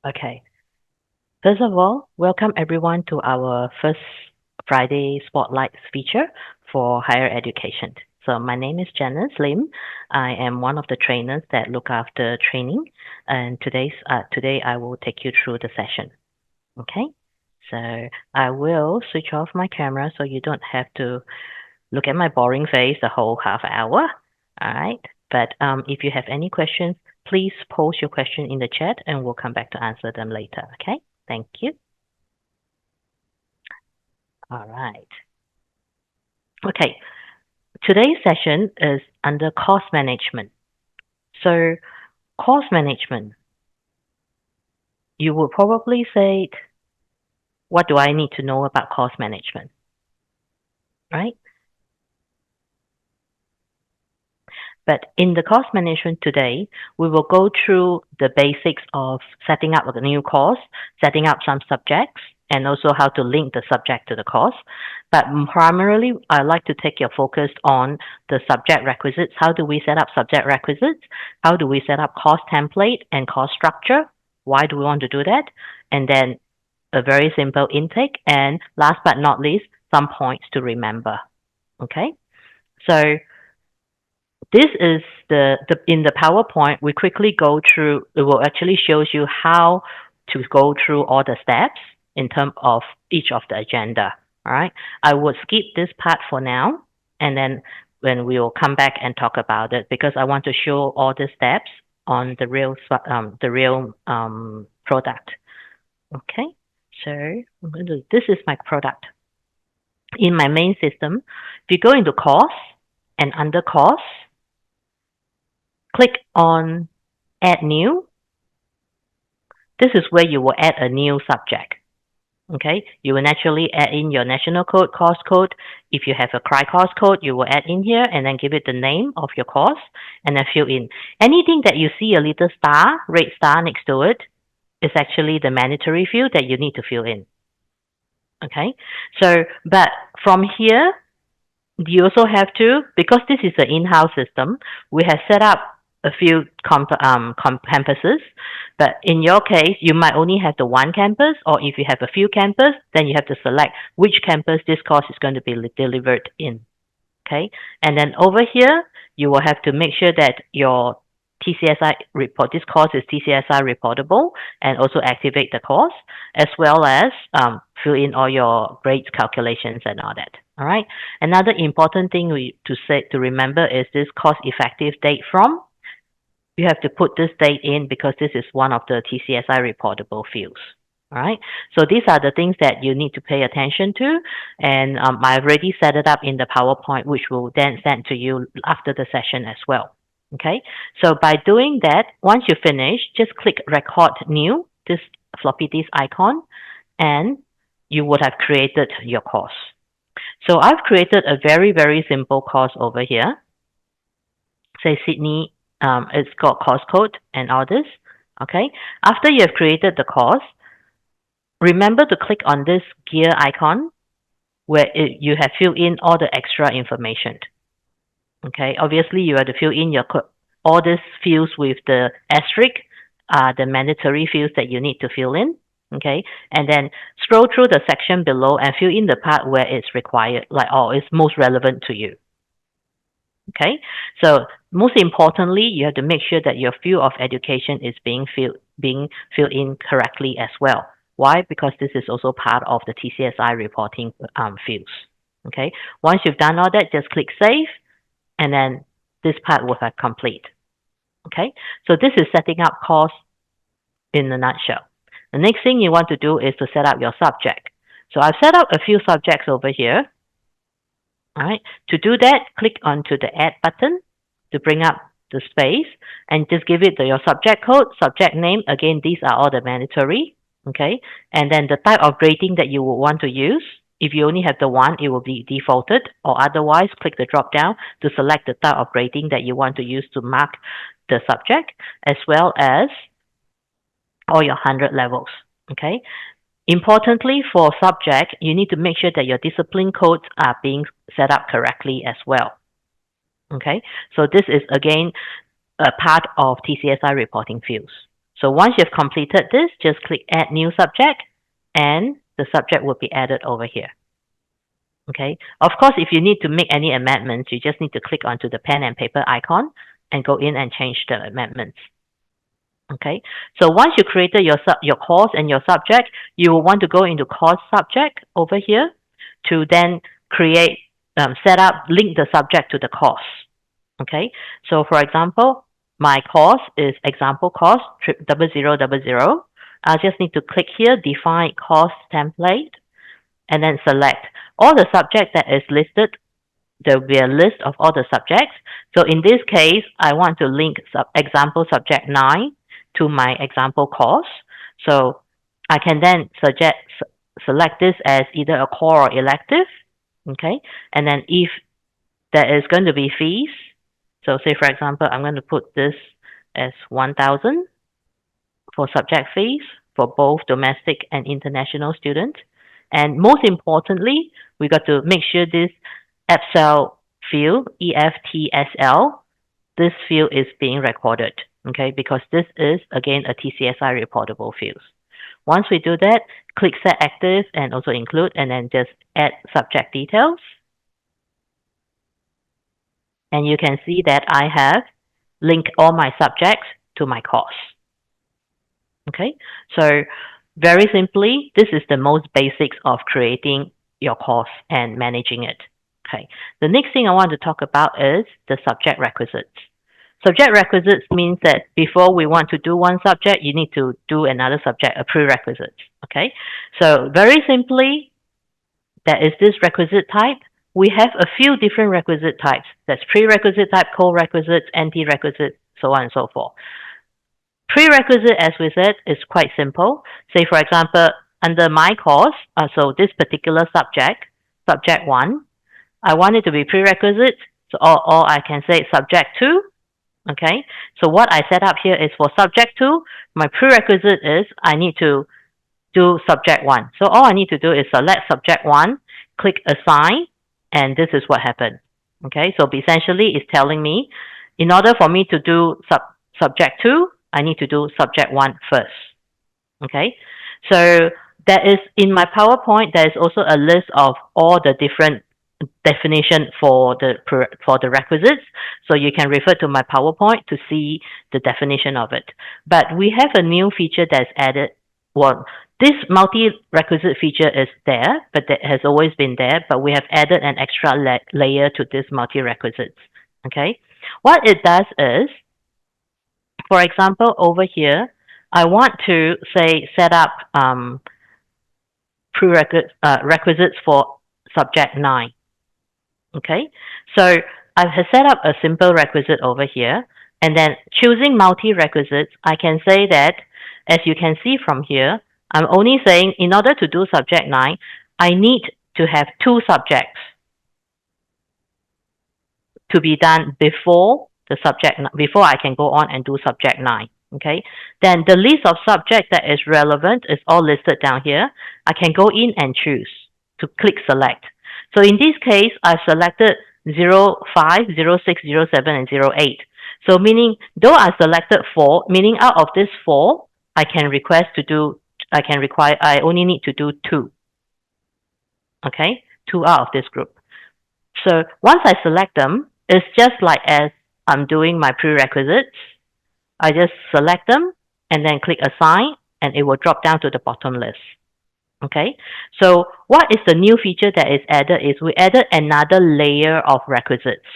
Okay. First of all, welcome everyone to our first Friday Spotlight feature for higher education. So my name is Janice Lim. I am one of the trainers that look after training, and today I will take you through the session. Okay. So I will switch off my camera so you don't have to look at my boring face the whole half hour. All right. But if you have any questions, please post your question in the chat and we'll come back to answer them later. Okay. Thank you. All right. Okay. Today's session is under cost management. So, cost management, you would probably say, what do I need to know about cost management? Right? But in the cost management today, we will go through the basics of setting up a new course, setting up some subjects, and also how to link the subject to the course. But primarily, I like to take your focus on the subject requisites. How do we set up subject requisites? How do we set up course template and course structure? Why do we want to do that? And then a very simple intake. And last but not least, some points to remember. Okay? So this is the in the PowerPoint, we quickly go through, it will actually shows you how to go through all the steps in terms of each of the agenda. All right. I would skip this part for now, and then when we will come back and talk about it because I want to show all the steps on the real product. Okay. So this is my product. In my main system, if you go into course and under course, click on add new. This is where you will add a new subject. Okay, you will naturally add in your national code, course code. If you have a CRI course code, you will add in here and then give it the name of your course and then fill in. Anything that you see a little star, red star next to it, is actually the mandatory field that you need to fill in. Okay, so but from here, you also have to, because this is an in-house system, we have set up a few campuses, but in your case, you might only have the one campus, or if you have a few campus, then you have to select which campus this course is going to be delivered in. Okay, and then over here, you will have to make sure that your TCSI report, this course is TCSI reportable, and also activate the course, as well as fill in all your grades calculations and all that. All right. Another important thing to remember is this course effective date from. You have to put this date in because this is one of the TCSI reportable fields. All right. So these are the things that you need to pay attention to. And I've already set it up in the PowerPoint, which will then send to you after the session as well. Okay. So by doing that, once you finish, just click record new, this floppy disk icon, and you would have created your course. So I've created a very, very simple course over here. Say Sydney, it's got course code and all this. Okay. After you have created the course, remember to click on this gear icon where you have filled in all the extra information. Okay. Obviously, you have to fill in all these fields with the asterisk, the mandatory fields that you need to fill in. Okay, and then scroll through the section below and fill in the part where it's required, like it's most relevant to you. Okay, so most importantly, you have to make sure that your field of education is being filled in correctly as well. Why? Because this is also part of the TCSI reporting fields. Okay, once you've done all that, just click save, and then this part will have complete. Okay, so this is setting up course in a nutshell. The next thing you want to do is to set up your subject. So I've set up a few subjects over here. All right. To do that, click onto the add button to bring up the space and just give it your subject code, subject name. Again, these are all the mandatory. Okay. And then the type of grading that you would want to use. If you only have the one, it will be defaulted, or otherwise click the drop down to select the type of grading that you want to use to mark the subject, as well as all your 100 levels. Okay. Importantly, for subject, you need to make sure that your discipline codes are being set up correctly as well. Okay. So this is again a part of TCSI reporting fields. So once you've completed this, just click Add New Subject, and the subject will be added over here. Okay. Of course, if you need to make any amendments, you just need to click onto the pen and paper icon and go in and change the amendments. Okay. So once you created your course and your subject, you will want to go into course subject over here to then create, set up, link the subject to the course. Okay. So for example, my course is example course 0000. I just need to click here, define course template, and then select all the subjects that is listed. There will be a list of all the subjects. So in this case, I want to link example subject 9 to my example course. So I can then select this as either a core or elective. Okay. And then if there is going to be fees, so say for example, I'm going to put this as 1,000 for subject fees for both domestic and international students. And most importantly, we got to make sure this EFTSL field, EFTSL, this field is being recorded, okay, because this is, again, a TCSI reportable field. Once we do that, click Set Active and also Include, and then just add subject details. And you can see that I have linked all my subjects to my course. Okay, so very simply, this is the most basics of creating your course and managing it. Okay, the next thing I want to talk about is the subject requisites. Subject requisites means that before we want to do one subject, you need to do another subject, a prerequisite. Okay, so very simply, there is this requisite type. We have a few different requisite types. That's prerequisite type, co-requisites, anti-requisites, so on and so forth. Prerequisite, as we said, is quite simple. Say, for example, under my course, so this particular subject, subject 1, I want it to be prerequisite, so or I can say subject 2. Okay, so what I set up here is for subject 2, my prerequisite is I need to do subject 1. So all I need to do is select subject 1, click Assign, and this is what happened. Okay, so essentially it's telling me, in order for me to do subject 2, I need to do subject 1 first. Okay, so there is, in my PowerPoint, there is also a list of all the different definition for the requisites. So you can refer to my PowerPoint to see the definition of it. But we have a new feature that's added. Well, this multi-requisite feature is there, but that has always been there, but we have added an extra layer to this multi-requisites. Okay, what it does is, for example, over here, I want to say set up requisites for subject 9. Okay, so I have set up a simple requisite over here, and then choosing multi-requisites, I can say that, as you can see from here, I'm only saying in order to do subject 9, I need to have 2 subjects to be done before the subject, before I can go on and do subject 9. Okay, then the list of subjects that is relevant is all listed down here. I can go in and choose to click select. So in this case, I've selected 05, 06, 07, and 08. So meaning, though I selected 4, meaning out of this 4, I can request to do, I only need to do 2. Okay, 2 out of this group. So once I select them, it's just like as I'm doing my prerequisites. I just select them and then click Assign, and it will drop down to the bottom list. Okay, so what is the new feature that is added is we added another layer of requisites.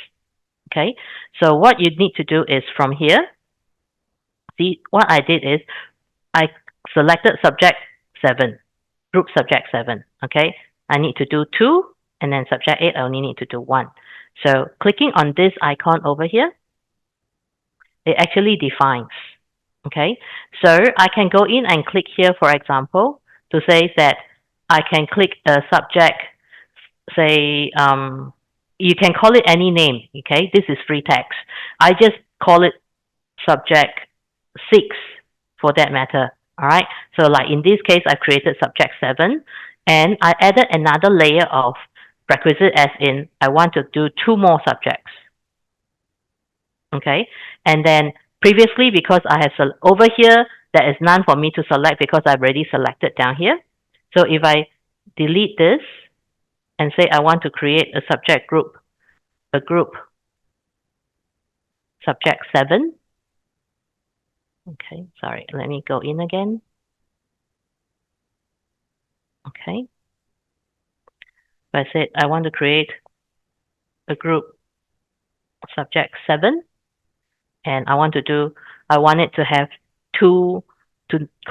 Okay, so what you need to do is from here, see what I did is I selected subject 7, group subject 7. Okay, I need to do 2, and then subject 8, I only need to do 1. So clicking on this icon over here, it actually defines. Okay, so I can go in and click here, for example, to say that I can click a subject, say, you can call it any name, okay? This is free text. I just call it subject 6 for that matter, all right? So like in this case, I created subject 7, and I added another layer of requisite, as in I want to do 2 more subjects, okay? And then previously, because I have over here, there is none for me to select because I've already selected down here. So if I delete this and say I want to create a subject group, a group subject 7. Okay, sorry, let me go in again. Okay. I said I want to create a group subject 7, and I want it to have to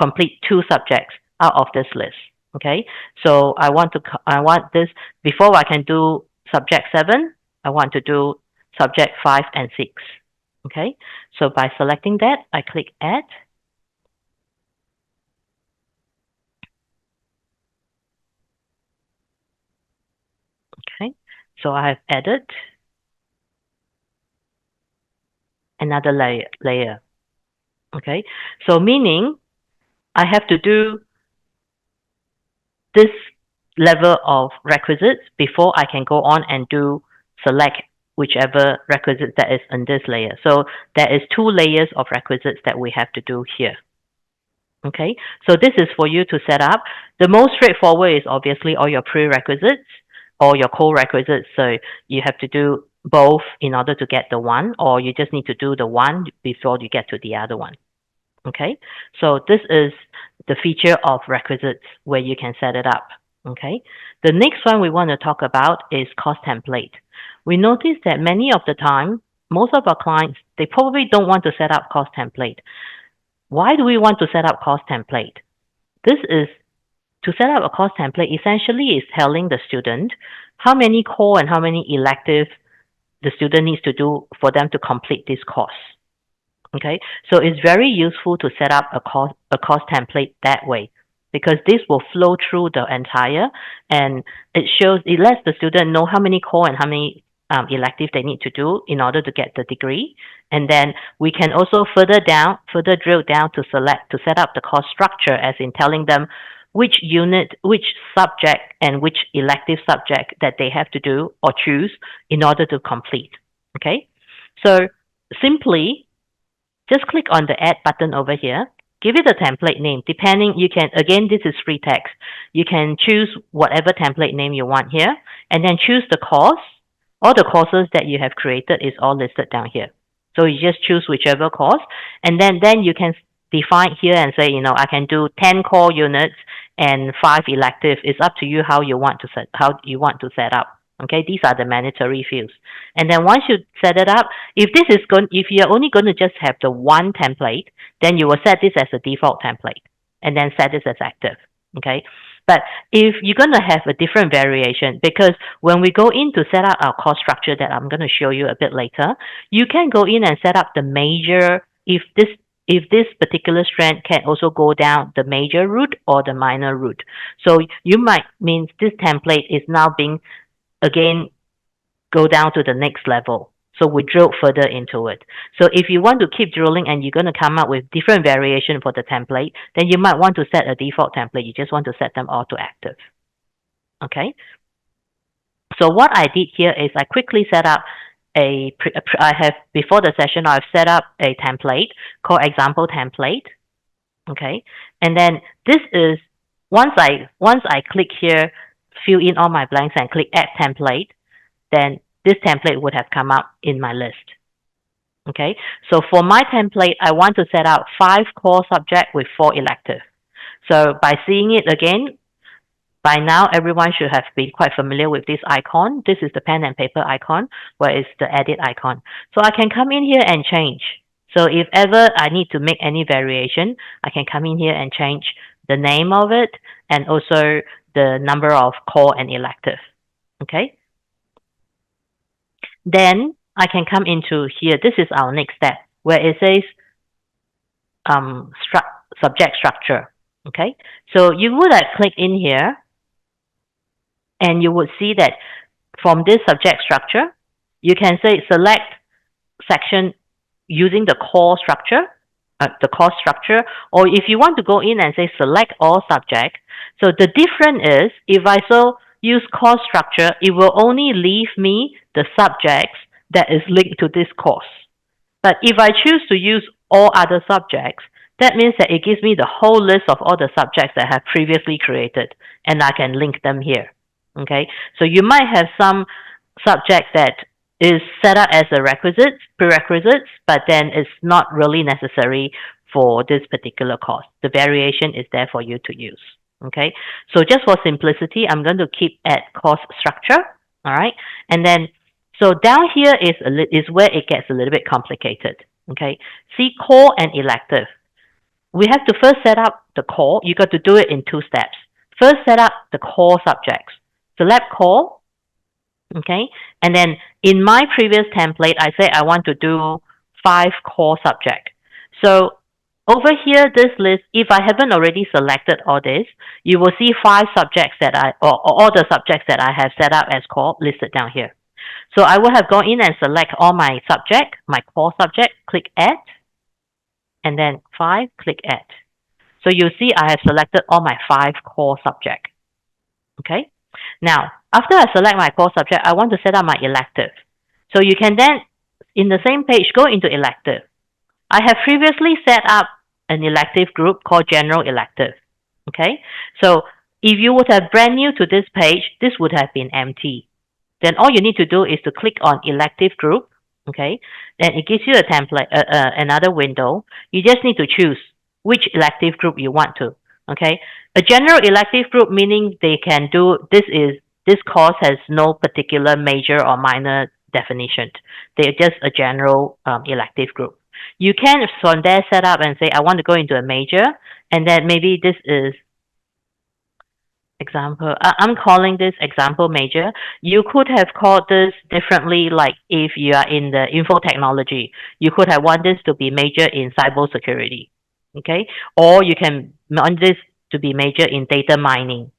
complete 2 subjects out of this list. Okay, so I want this, before I can do subject 7, I want to do subject 5 and 6. Okay, so by selecting that, I click add. Okay, so I have added another layer. Okay, so meaning I have to do this level of requisites before I can go on and select whichever requisites that is in this layer. So there is 2 layers of requisites that we have to do here. Okay, so this is for you to set up. The most straightforward is obviously all your prerequisites or your co-requisites. So you have to do both in order to get the one, or you just need to do the one before you get to the other one. Okay, so this is the feature of requisites where you can set it up. Okay, the next one we want to talk about is course template. We notice that many of the time, most of our clients, they probably don't want to set up course template. Why do we want to set up course template? This is to set up a course template essentially is telling the student how many core and how many elective the student needs to do for them to complete this course. Okay, so it's very useful to set up a course template that way, because this will flow through the entire, and it lets the student know how many core and how many elective they need to do in order to get the degree. And then we can also further drill down to set up the course structure, as in telling them which unit, which subject, and which elective subject that they have to do or choose in order to complete. Okay, so simply just click on the add button over here. Give it a template name. Again, this is free text. You can choose whatever template name you want here, and then choose the course. All the courses that you have created is all listed down here. So you just choose whichever course, and then you can define here and say, I can do 10 core units and 5 elective. It's up to you how you want to set up. Okay, these are the mandatory fields. And then once you set it up, if you're only going to just have the one template, then you will set this as a default template and then set this as active. Okay, but if you're going to have a different variation, because when we go in to set up our course structure that I'm going to show you a bit later, you can go in and set up the major, if this particular strand can also go down the major route or the minor route. So you might mean this template is now being, again, go down to the next level. So we drill further into it. So if you want to keep drilling and you're going to come up with different variation for the template, then you might want to set a default template. You just want to set them all to active. Okay. So what I did here is I quickly set up before the session, I've set up a template called example template. Okay. And then this is, once I click here, fill in all my blanks and click add template, then this template would have come up in my list. Okay, so for my template, I want to set out 5 core subjects with 4 elective. So by seeing it again, by now everyone should have been quite familiar with this icon. This is the pen and paper icon, where it's the edit icon. So I can come in here and change. So if ever I need to make any variation, I can come in here and change the name of it and also the number of core and elective. Okay. Then I can come into here. This is our next step, where it says subject structure. Okay, so you would have clicked in here, and you would see that from this subject structure, you can say select section using the core structure, or if you want to go in and say select all subject. So the difference is, if I use course structure, it will only leave me the subjects that is linked to this course. But if I choose to use all other subjects, That means that it gives me the whole list of all the subjects that I have previously created, and I can link them here. Okay, so you might have some subject that is set up as a prerequisites, but then it's not really necessary for this particular course. The variation is there for you to use. Okay, so just for simplicity, I'm going to keep at course structure. All right, and then so down here is where it gets a little bit complicated. Okay, see core and elective. We have to first set up the core. You got to do it in 2 steps. First, set up the core subjects. Select core, okay? And then in my previous template, I say I want to do 5 core subjects. So over here, this list, if I haven't already selected all this, you will see 5 subjects that or all the subjects that I have set up as core listed down here. So I will have gone in and select all my subject, my core subject, click add, and then 5, click add. So you see I have selected all my 5 core subjects. Okay. Now, after I select my core subject, I want to set up my elective. So you can then, in the same page, go into elective. I have previously set up an elective group called general elective. Okay. So if you would have brand new to this page, this would have been empty. Then all you need to do is to click on elective group. Okay. Then it gives you a template, another window. You just need to choose which elective group you want to. Okay. A general elective group meaning they can do this course has no particular major or minor definition. They're just a general elective group. You can from there set up and say I want to go into a major, and then maybe this is example. I'm calling this example major. You could have called this differently, like if you are in the info technology, you could have want this to be major in cybersecurity. Okay, or you can want this to be major in data mining.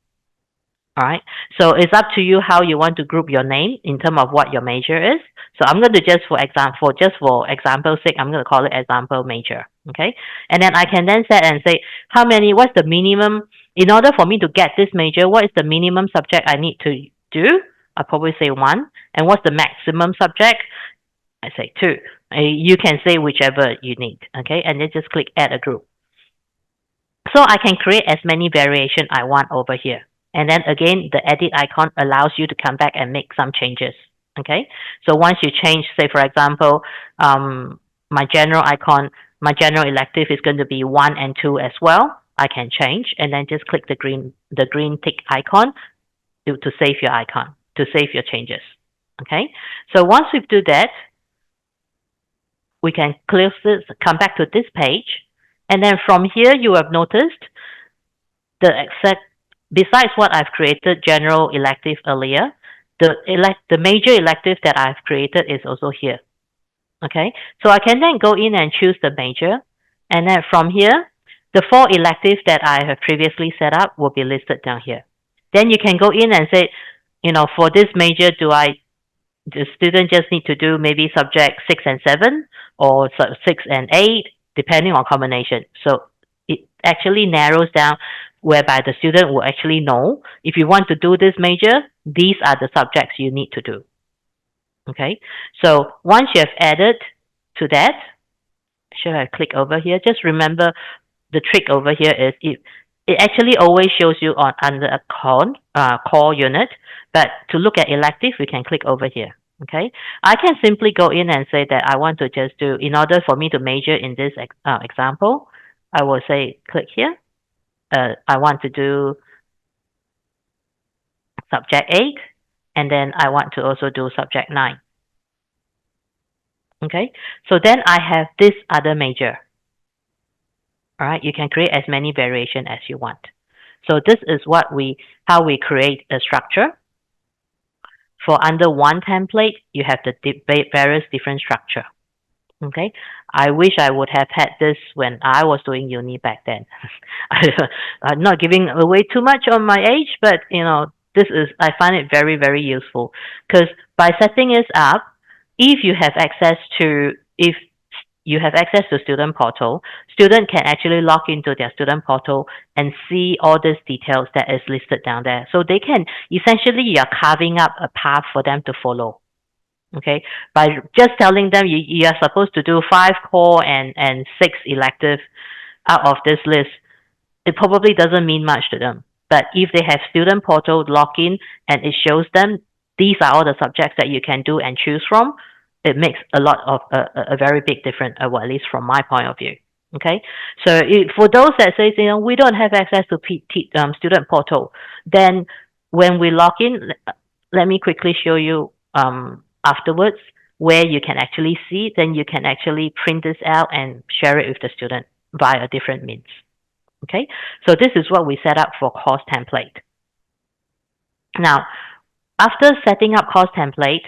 All right. So it's up to you how you want to group your name in terms of what your major is. So I'm going to just for example sake, I'm going to call it example major. Okay. And then I can then set and say what's the minimum in order for me to get this major, what is the minimum subject I need to do? I'll probably say 1. And what's the maximum subject? I say 2. You can say whichever you need. Okay. And then just click add a group. So I can create as many variation I want over here. And then again, the edit icon allows you to come back and make some changes. Okay. So once you change, say for example, my general elective is going to be 1 and 2 as well. I can change and then just click the green tick icon to save your icon, to save your changes. Okay. So once we do that, we can come back to this page. And then from here, you have noticed besides what I've created, general elective earlier, the major elective that I've created is also here. Okay, so I can then go in and choose the major, and then from here, the 4 electives that I have previously set up will be listed down here. Then you can go in and say, for this major, the student just need to do maybe subject 6 and 7 or 6 and 8, depending on combination. So it actually narrows down whereby the student will actually know if you want to do this major, these are the subjects you need to do. Okay, so once you have added to that, should I click over here? Just remember the trick over here is it actually always shows you under a core unit, but to look at elective, we can click over here. Okay, I can simply go in and say that I want to just do, in order for me to major in this example, I will say click here. I want to do subject 8, and then I want to also do subject 9. Okay, so then I have this other major. All right, you can create as many variation as you want. So this is how we create a structure. For under one template, you have the various different structure. Okay, I wish I would have had this when I was doing uni back then. I'm not giving away too much on my age, but I find it very, very useful because by setting this up, if you have access to student portal, student can actually log into their student portal and see all these details that is listed down there. So they can essentially, you're carving up a path for them to follow. Okay, by just telling them you are supposed to do 5 core and 6 elective, out of this list, it probably doesn't mean much to them. But if they have student portal login and it shows them these are all the subjects that you can do and choose from, it makes a lot of a very big difference, well, at least from my point of view. Okay, so for those that say, we don't have access to student portal, then when we log in, let me quickly show you afterwards where you can actually see. Then you can actually print this out and share it with the student via a different means. Okay, so this is what we set up for course template. Now, after setting up course template,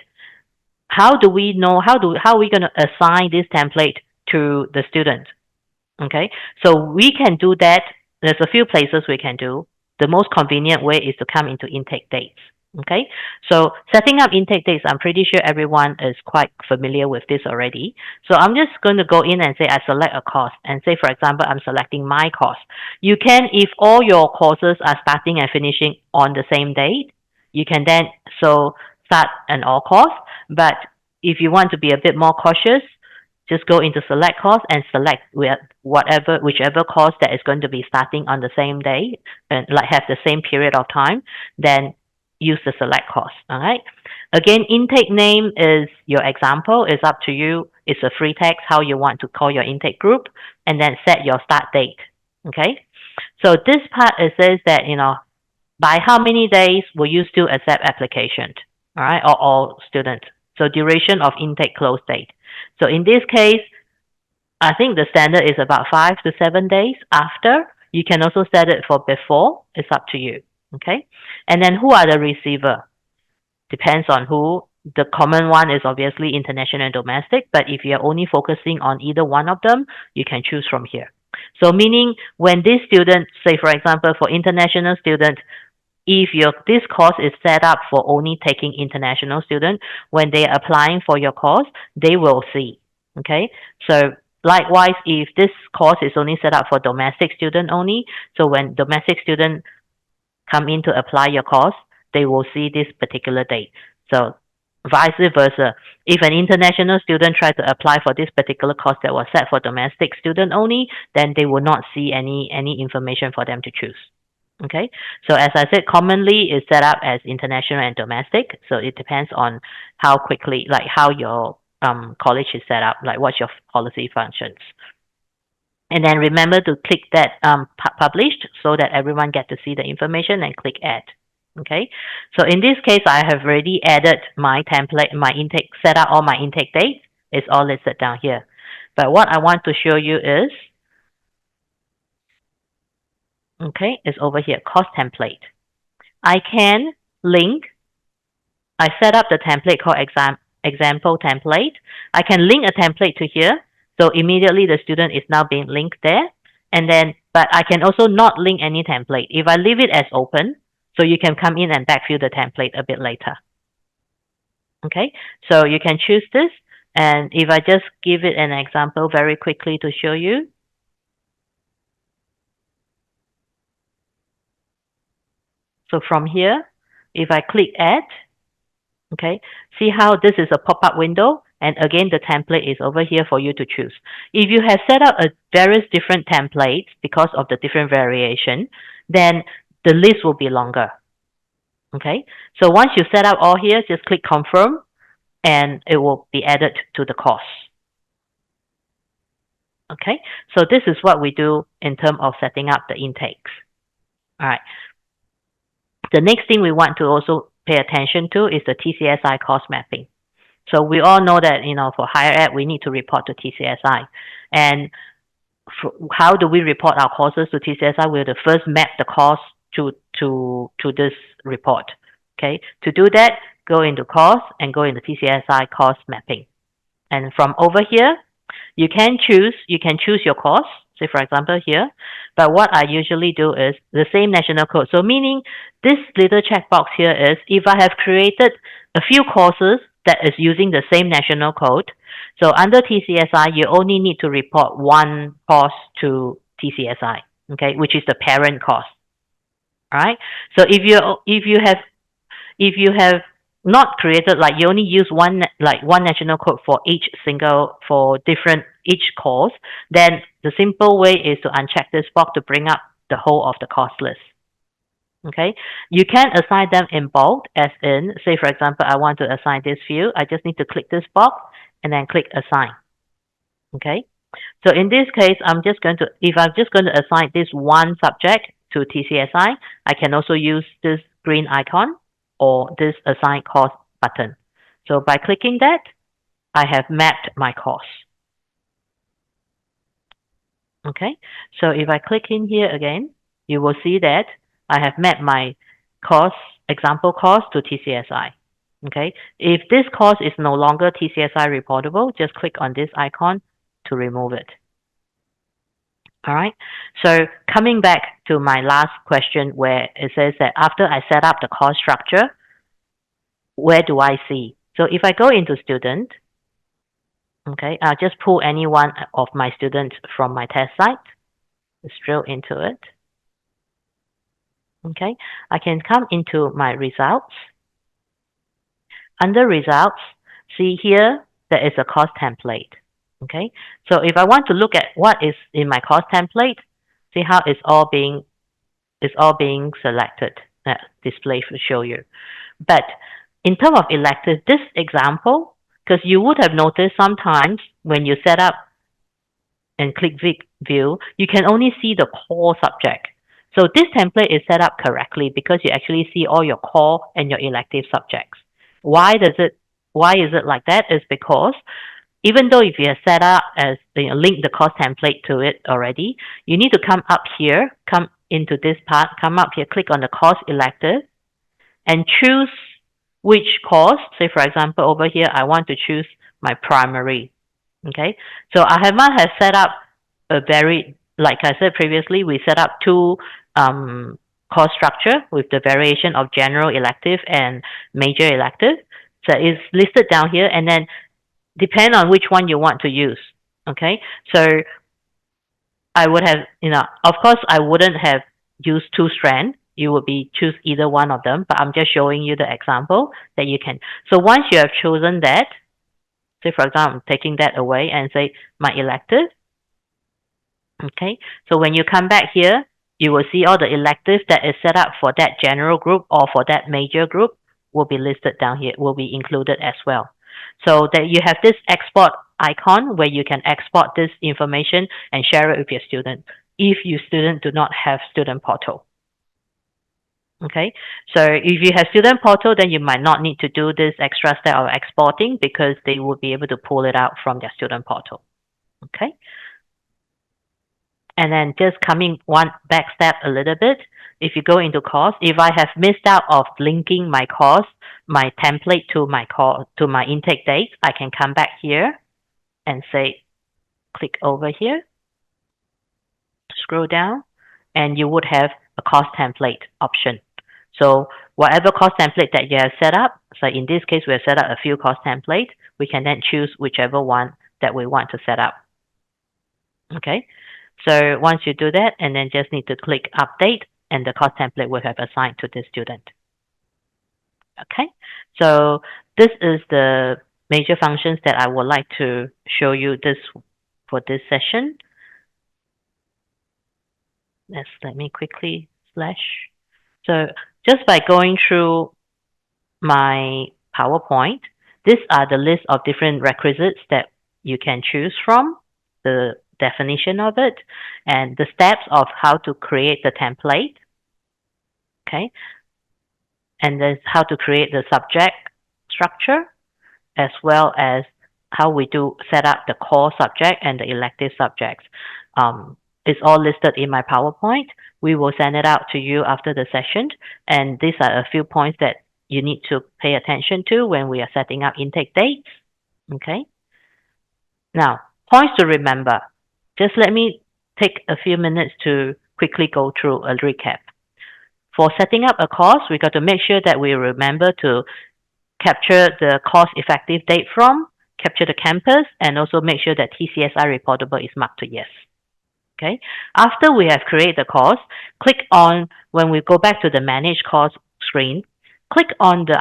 how do we know, how are we going to assign this template to the student? Okay, so we can do that. There's a few places we can do. The most convenient way is to come into intake dates. Okay, so setting up intake dates, I'm pretty sure everyone is quite familiar with this already. So I'm just going to go in and say I select a course and say, for example, I'm selecting my course. You can, if all your courses are starting and finishing on the same date, you can then start an all course. But if you want to be a bit more cautious, just go into select course and select whichever course that is going to be starting on the same day and like have the same period of time, then use the select course. All right. Again, intake name is your example. It's up to you. It's a free text, how you want to call your intake group, and then set your start date. Okay. So this part, it says that, by how many days will you still accept applications? All right. Or all students. So duration of intake close date. So in this case, I think the standard is about 5 to 7 days after. You can also set it for before. It's up to you. Okay. And then who are the receiver? Depends on who. The common one is obviously international and domestic, but if you're only focusing on either one of them, you can choose from here. So meaning when this student, say for example, for international students, if this course is set up for only taking international students, when they are applying for your course, they will see. Okay. So likewise, if this course is only set up for domestic student only, so when domestic student come in to apply your course, they will see this particular date. So vice versa. If an international student tries to apply for this particular course that was set for domestic student only, then they will not see any information for them to choose. Okay, so as I said, commonly it's set up as international and domestic. So it depends on how quickly, like how your college is set up, like what's your policy functions. And then remember to click that published so that everyone get to see the information and click add. Okay, so in this case, I have already added my template, my intake, set up all my intake dates. It's all listed down here. But what I want to show you is, okay, it's over here, course template. I can link, I set up the template called example template. I can link a template to here. So immediately the student is now being linked there. And then, but I can also not link any template. If I leave it as open, so you can come in and backfill the template a bit later. Okay, so you can choose this. And if I just give it an example very quickly to show you. So from here, if I click add, okay, see how this is a pop-up window. And again, the template is over here for you to choose. If you have set up various different templates because of the different variation, then the list will be longer. Okay, so once you set up all here, just click confirm and it will be added to the course. Okay, so this is what we do in terms of setting up the intakes. All right. The next thing we want to also pay attention to is the TCSI course mapping. So we all know that, for higher ed, we need to report to TCSI. And how do we report our courses to TCSI? We have to first map the course to this report. Okay. To do that, go into course and go into TCSI course mapping. And from over here, you can choose your course. Say for example here, but what I usually do is the same national code. So meaning this little checkbox here is if I have created a few courses that is using the same national code. So under TCSI, you only need to report one course to TCSI, okay, which is the parent course. All right. So if you have not created, like you only use one national code for each course, then the The simple way is to uncheck this box to bring up the whole of the course list. Okay, you can assign them in bold, as in, say for example, I want to assign this field. I just need to click this box and then click assign. Okay, so in this case, if I'm just going to assign this one subject to TCSI, I can also use this green icon or this assign course button. So by clicking that, I have mapped my course. Okay, so if I click in here again, you will see that I have mapped my course, example course to TCSI. Okay, if this course is no longer TCSI reportable, just click on this icon to remove it. All right, so coming back to my last question where it says that after I set up the course structure, where do I see? So if I go into student, okay, I'll just pull any one of my students from my test site. Let's drill into it. Okay, I can come into my results. Under results, see here, there is a course template. Okay, so if I want to look at what is in my course template, see how it's all being selected, displayed to show you. But in terms of elective, this example, because you would have noticed sometimes when you set up and click view, you can only see the core subject. So this template is set up correctly because you actually see all your core and your elective subjects. Why is it like that? Is because even though if you have set up as link the course template to it already, you need to come up here, come into this part, come up here, click on the course elective, and choose which course. Say for example over here, I want to choose my primary. Okay, so I have set up a very, like I said previously, we set up two course structure with the variation of general elective and major elective. So it's listed down here, and then depend on which one you want to use. Okay, so I would have, of course, I wouldn't have used two strand. You would be choose either one of them, but I'm just showing you the example that you can. So once you have chosen that, say for example, I'm taking that away and say my elective. Okay, so when you come back here, you will see all the electives that is set up for that general group or for that major group will be listed down here, will be included as well. So that you have this export icon where you can export this information and share it with your student if your student do not have student portal. Okay, so if you have student portal, then you might not need to do this extra step of exporting because they will be able to pull it out from their student portal. Okay, and then just coming one back step a little bit, if you go into course, if I have missed out of linking my course, my template to my intake date, I can come back here and say, click over here, scroll down, and you would have a course template option. So whatever course template that you have set up, so in this case, we have set up a few course templates, we can then choose whichever one that we want to set up. Okay, so once you do that, and then just need to click update, and the course template will have assigned to the student. Okay, so this is the major functions that I would like to show you for this session. Let me quickly slash. So just by going through my PowerPoint, these are the list of different requisites that you can choose from, the definition of it, and the steps of how to create the template. Okay, and then how to create the subject structure, as well as how we do set up the core subject and the elective subjects. It's all listed in my PowerPoint. We will send it out to you after the session. And these are a few points that you need to pay attention to when we are setting up intake dates. Okay. Now, points to remember. Just let me take a few minutes to quickly go through a recap. For setting up a course, we got to make sure that we remember to capture the course effective date from, capture the campus, and also make sure that TCSI reportable is marked to yes. Okay. After we have created the course, click on, when we go back to the manage course screen, click on the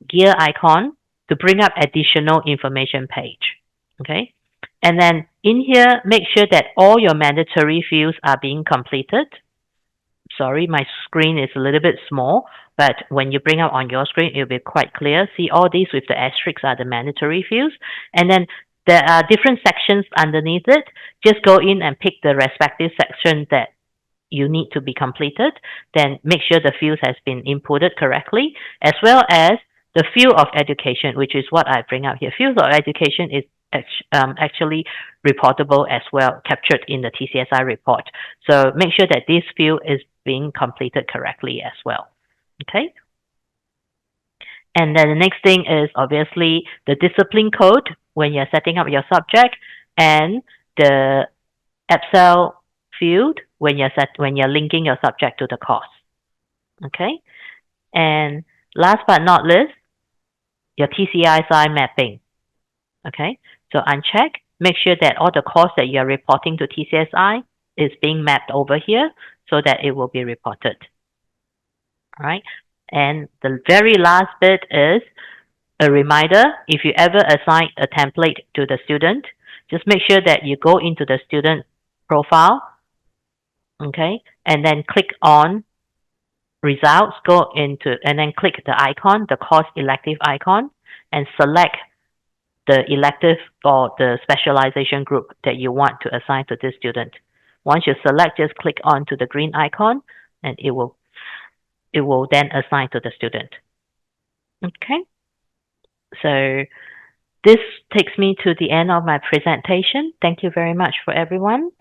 gear icon to bring up additional information page. Okay. And then in here, make sure that all your mandatory fields are being completed. Sorry, my screen is a little bit small, but when you bring up on your screen, it'll be quite clear. See, all these with the asterisks are the mandatory fields. And then there are different sections underneath it. Just go in and pick the respective section that you need to be completed. Then make sure the fields has been inputted correctly, as well as the field of education, which is what I bring up here. Field of education is actually reportable as well, captured in the TCSI report. So make sure that this field is being completed correctly as well. Okay. And then the next thing is obviously the discipline code when you're setting up your subject, and the EPSEL field when you're linking your subject to the course. Okay. And last but not least, your TCSI mapping. Okay. So uncheck, make sure that all the course that you're reporting to TCSI is being mapped over here so that it will be reported. All right. And the very last bit is a reminder, if you ever assign a template to the student, just make sure that you go into the student profile, okay, and then click on results, go into, and then click the icon, the course elective icon, and select the elective or the specialization group that you want to assign to this student. Once you select, just click on to the green icon, and it will then assign to the student. Okay. So this takes me to the end of my presentation. Thank you very much for everyone.